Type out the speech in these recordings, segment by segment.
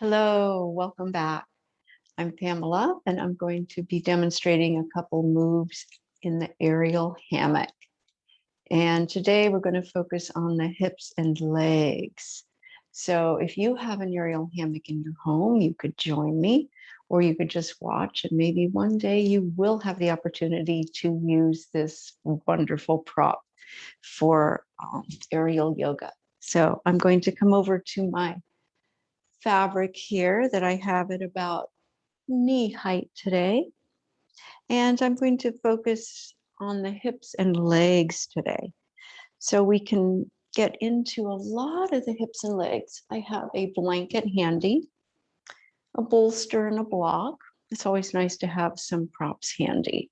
Hello, welcome back. I'm Pamela, and I'm going to be demonstrating a couple moves in the aerial hammock. And today we're going to focus on the hips and legs. So if you have an aerial hammock in your home, you could join me, or you could just watch, and maybe one day you will have the opportunity to use this wonderful prop for aerial yoga. So I'm going to come over to my fabric here that I have at about knee height today. And I'm going to focus on the hips and legs today. So we can get into a lot of the hips and legs. I have a blanket handy, a bolster and a block. It's always nice to have some props handy.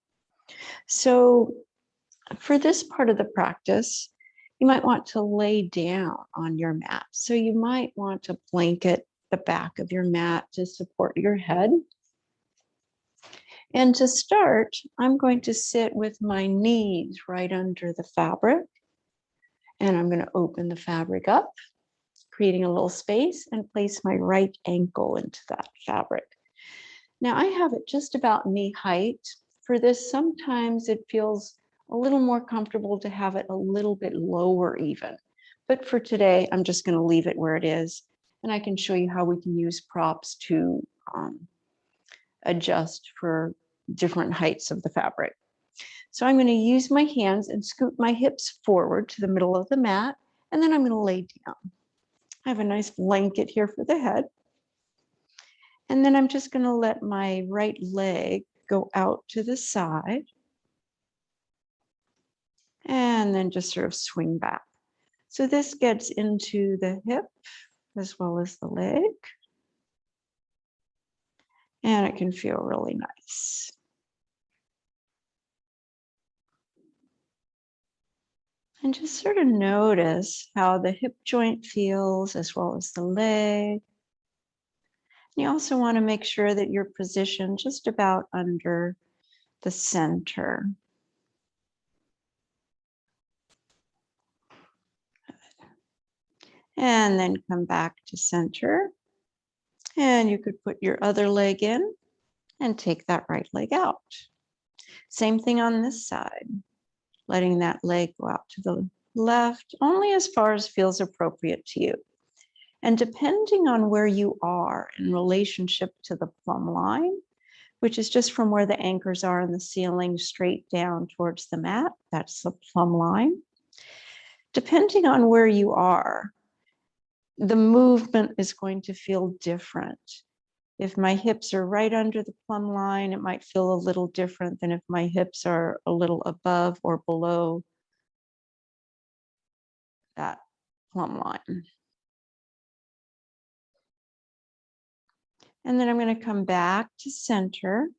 So for this part of the practice, you might want to lay down on your mat. So you might want to blanket the back of your mat to support your head. And to start, I'm going to sit with my knees right under the fabric. And I'm going to open the fabric up, creating a little space, and place my right ankle into that fabric. Now I have it just about knee height. For this, sometimes it feels a little more comfortable to have it a little bit lower even. But for today, I'm just going to leave it where it is. And I can show you how we can use props to adjust for different heights of the fabric. So I'm going to use my hands and scoot my hips forward to the middle of the mat, and then I'm going to lay down. I have a nice blanket here for the head. And then I'm just going to let my right leg go out to the side. And then just sort of swing back. So this gets into the hip as well as the leg. And it can feel really nice. And just sort of notice how the hip joint feels as well as the leg. You also want to make sure that you're positioned just about under the center. And then come back to center. And you could put your other leg in and take that right leg out. Same thing on this side. Letting that leg go out to the left, only as far as feels appropriate to you. And depending on where you are in relationship to the plumb line, which is just from where the anchors are in the ceiling straight down towards the mat, that's the plumb line. Depending on where you are, the movement is going to feel different. If my hips are right under the plumb line, it might feel a little different than if my hips are a little above or below that plumb line. And then I'm going to come back to center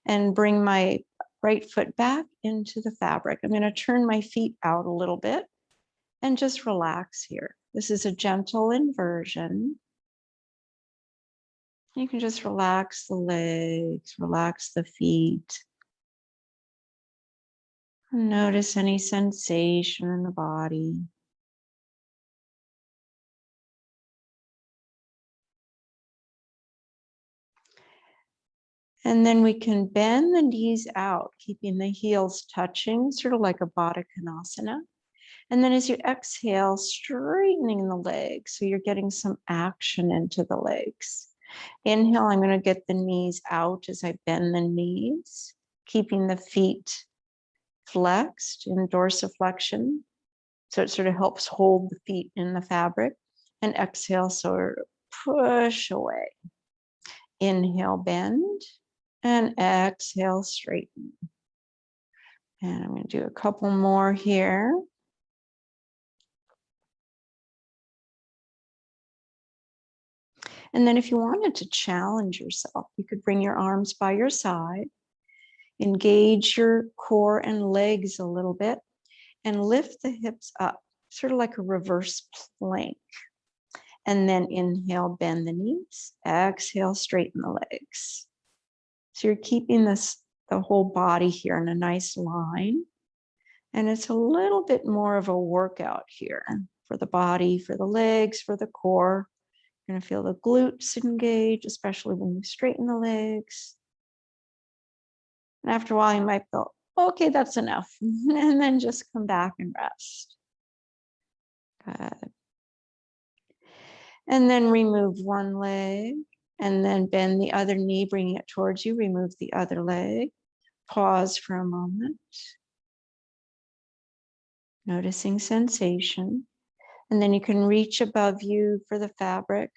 and bring my right foot back into the fabric. I'm going to turn my feet out a little bit and just relax here. This is a gentle inversion. You can just relax the legs, relax the feet. Notice any sensation in the body. And then we can bend the knees out, keeping the heels touching, sort of like a Baddha Konasana. And then as you exhale, straightening the legs, so you're getting some action into the legs. Inhale, I'm going to get the knees out as I bend the knees, keeping the feet flexed in dorsiflexion. So it sort of helps hold the feet in the fabric. And exhale, sort of push away. Inhale, bend, and exhale, straighten. And I'm going to do a couple more here. And then if you wanted to challenge yourself, you could bring your arms by your side, engage your core and legs a little bit, and lift the hips up, sort of like a reverse plank. And then inhale, bend the knees, exhale, straighten the legs. So you're keeping the whole body here in a nice line. And it's a little bit more of a workout here for the body, for the legs, for the core. You're going to feel the glutes engage, especially when you straighten the legs. And after a while, you might go, okay, that's enough. And then just come back and rest. Good. And then remove one leg and then bend the other knee, bringing it towards you. Remove the other leg. Pause for a moment. Noticing sensation. And then you can reach above you for the fabric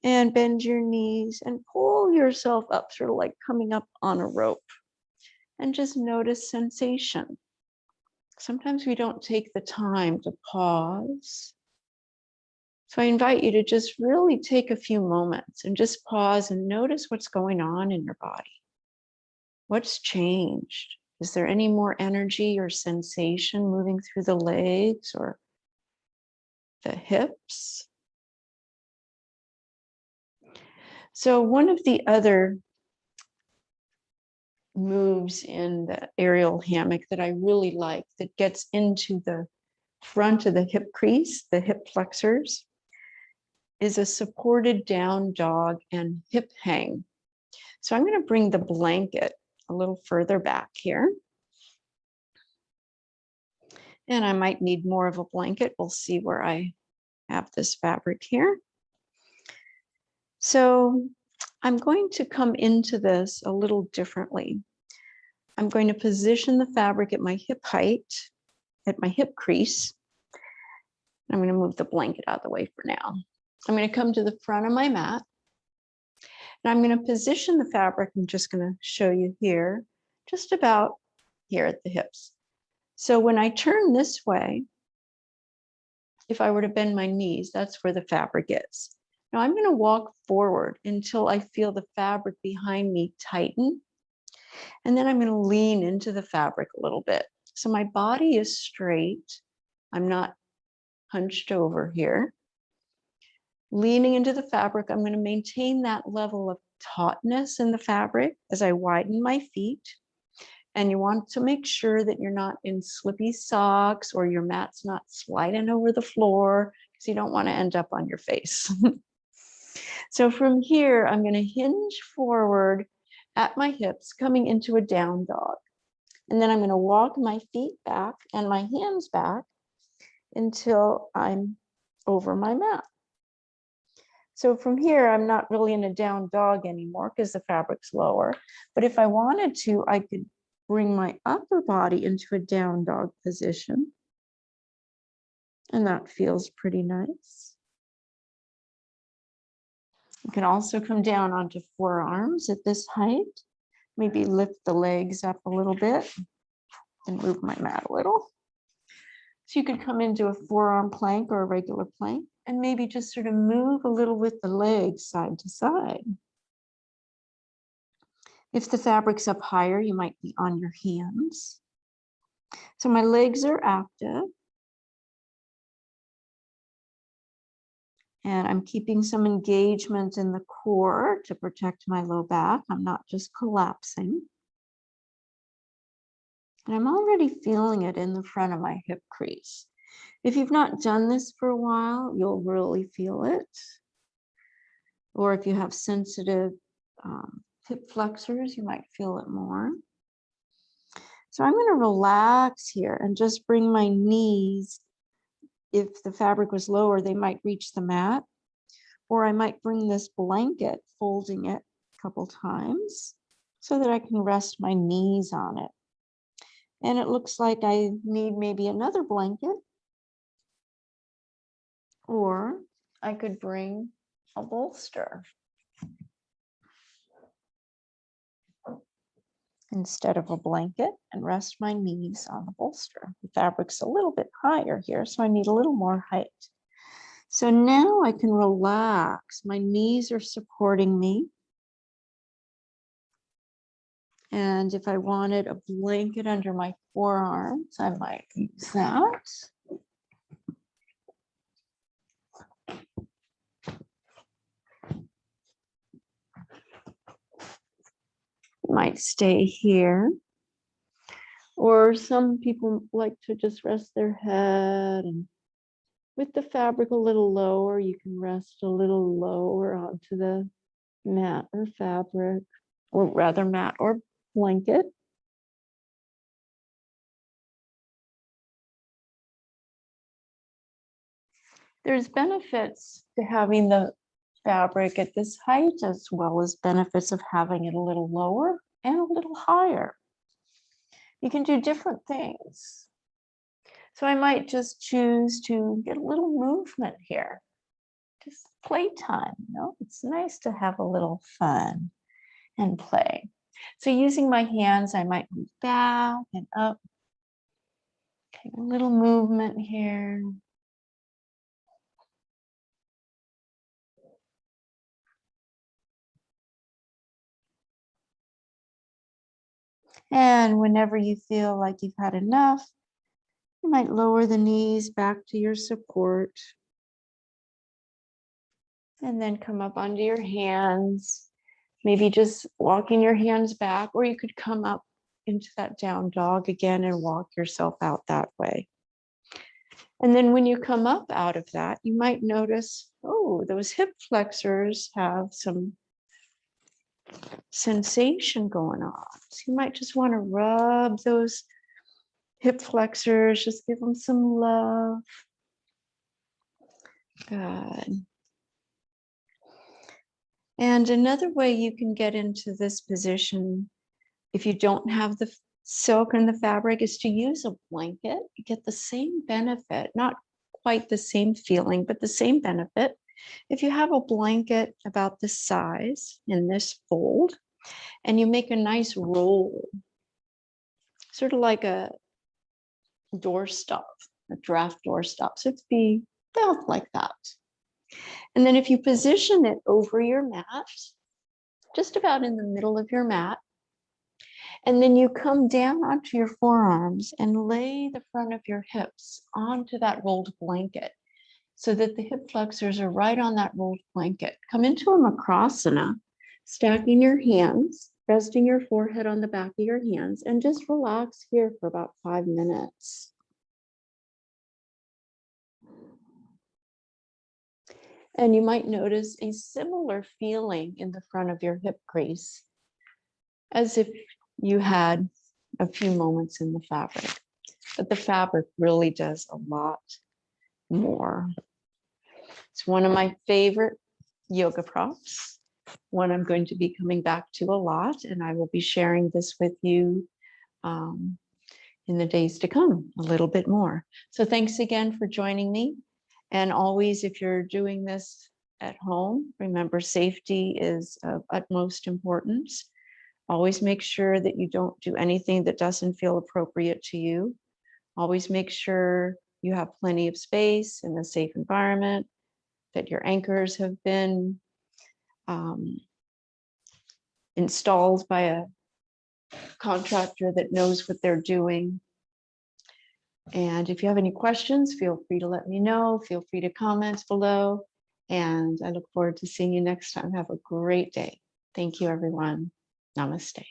and bend your knees and pull yourself up, sort of like coming up on a rope. And just notice sensation. Sometimes we don't take the time to pause. So I invite you to just really take a few moments and just pause and notice what's going on in your body. What's changed? Is there any more energy or sensation moving through the legs or the hips? So one of the other moves in the aerial hammock that I really like that gets into the front of the hip crease, the hip flexors, is a supported down dog and hip hang. So I'm going to bring the blanket a little further back here. And I might need more of a blanket. We'll see where I have this fabric here. So I'm going to come into this a little differently. I'm going to position the fabric at my hip height, at my hip crease. I'm going to move the blanket out of the way for now. I'm going to come to the front of my mat. And I'm going to position the fabric. I'm just going to show you here, just about here at the hips. So when I turn this way, if I were to bend my knees, that's where the fabric is. Now I'm going to walk forward until I feel the fabric behind me tighten. And then I'm going to lean into the fabric a little bit. So my body is straight. I'm not hunched over here. Leaning into the fabric, I'm going to maintain that level of tautness in the fabric as I widen my feet. And you want to make sure that you're not in slippy socks or your mat's not sliding over the floor because you don't want to end up on your face. So from here, I'm going to hinge forward at my hips, coming into a down dog. And then I'm going to walk my feet back and my hands back until I'm over my mat. So from here, I'm not really in a down dog anymore because the fabric's lower. But if I wanted to, I could bring my upper body into a down dog position. And that feels pretty nice. You can also come down onto forearms at this height. Maybe lift the legs up a little bit and move my mat a little. So you could come into a forearm plank or a regular plank and maybe just sort of move a little with the legs side to side. If the fabric's up higher, you might be on your hands. So my legs are active. And I'm keeping some engagement in the core to protect my low back. I'm not just collapsing. And I'm already feeling it in the front of my hip crease. If you've not done this for a while, you'll really feel it. Or if you have sensitive hip flexors, you might feel it more. So I'm going to relax here and just bring my knees. If the fabric was lower, they might reach the mat. Or I might bring this blanket, folding it a couple times so that I can rest my knees on it. And it looks like I need maybe another blanket. Or I could bring a bolster instead of a blanket and rest my knees on the bolster. The fabric's a little bit higher here, so I need a little more height. So now I can relax. My knees are supporting me. And if I wanted a blanket under my forearms, I might use that. Might stay here. Or some people like to just rest their head and with the fabric a little lower, you can rest a little lower onto the mat or fabric, or rather mat or blanket. There's benefits to having the fabric at this height, as well as benefits of having it a little lower and a little higher. You can do different things. So I might just choose to get a little movement here. Just playtime, you know? It's nice to have a little fun and play. So using my hands, I might move back and up. Okay, a little movement here. And whenever you feel like you've had enough, you might lower the knees back to your support. And then come up onto your hands. Maybe just walking your hands back, or you could come up into that down dog again and walk yourself out that way. And then when you come up out of that, you might notice, oh, those hip flexors have some sensation going on. So you might just want to rub those hip flexors, just give them some love. Good. And another way you can get into this position, if you don't have the silk and the fabric, is to use a blanket. You get the same benefit, not quite the same feeling, but the same benefit. If you have a blanket about this size in this fold, and you make a nice roll, sort of like a doorstop, a draft doorstop. So it'd be about like that. And then if you position it over your mat, just about in the middle of your mat, and then you come down onto your forearms and lay the front of your hips onto that rolled blanket so that the hip flexors are right on that rolled blanket. Come into a makrasana, stacking your hands, resting your forehead on the back of your hands, and just relax here for about 5 minutes. And you might notice a similar feeling in the front of your hip crease, as if you had a few moments in the fabric. But the fabric really does a lot more. It's one of my favorite yoga props, one I'm going to be coming back to a lot, and I will be sharing this with you in the days to come a little bit more. So thanks again for joining me. And always, if you're doing this at home, remember safety is of utmost importance. Always make sure that you don't do anything that doesn't feel appropriate to you. Always make sure you have plenty of space in a safe environment, that your anchors have been installed by a contractor that knows what they're doing. And if you have any questions, feel free to let me know. Feel free to comment below. And I look forward to seeing you next time. Have a great day. Thank you, everyone. Namaste.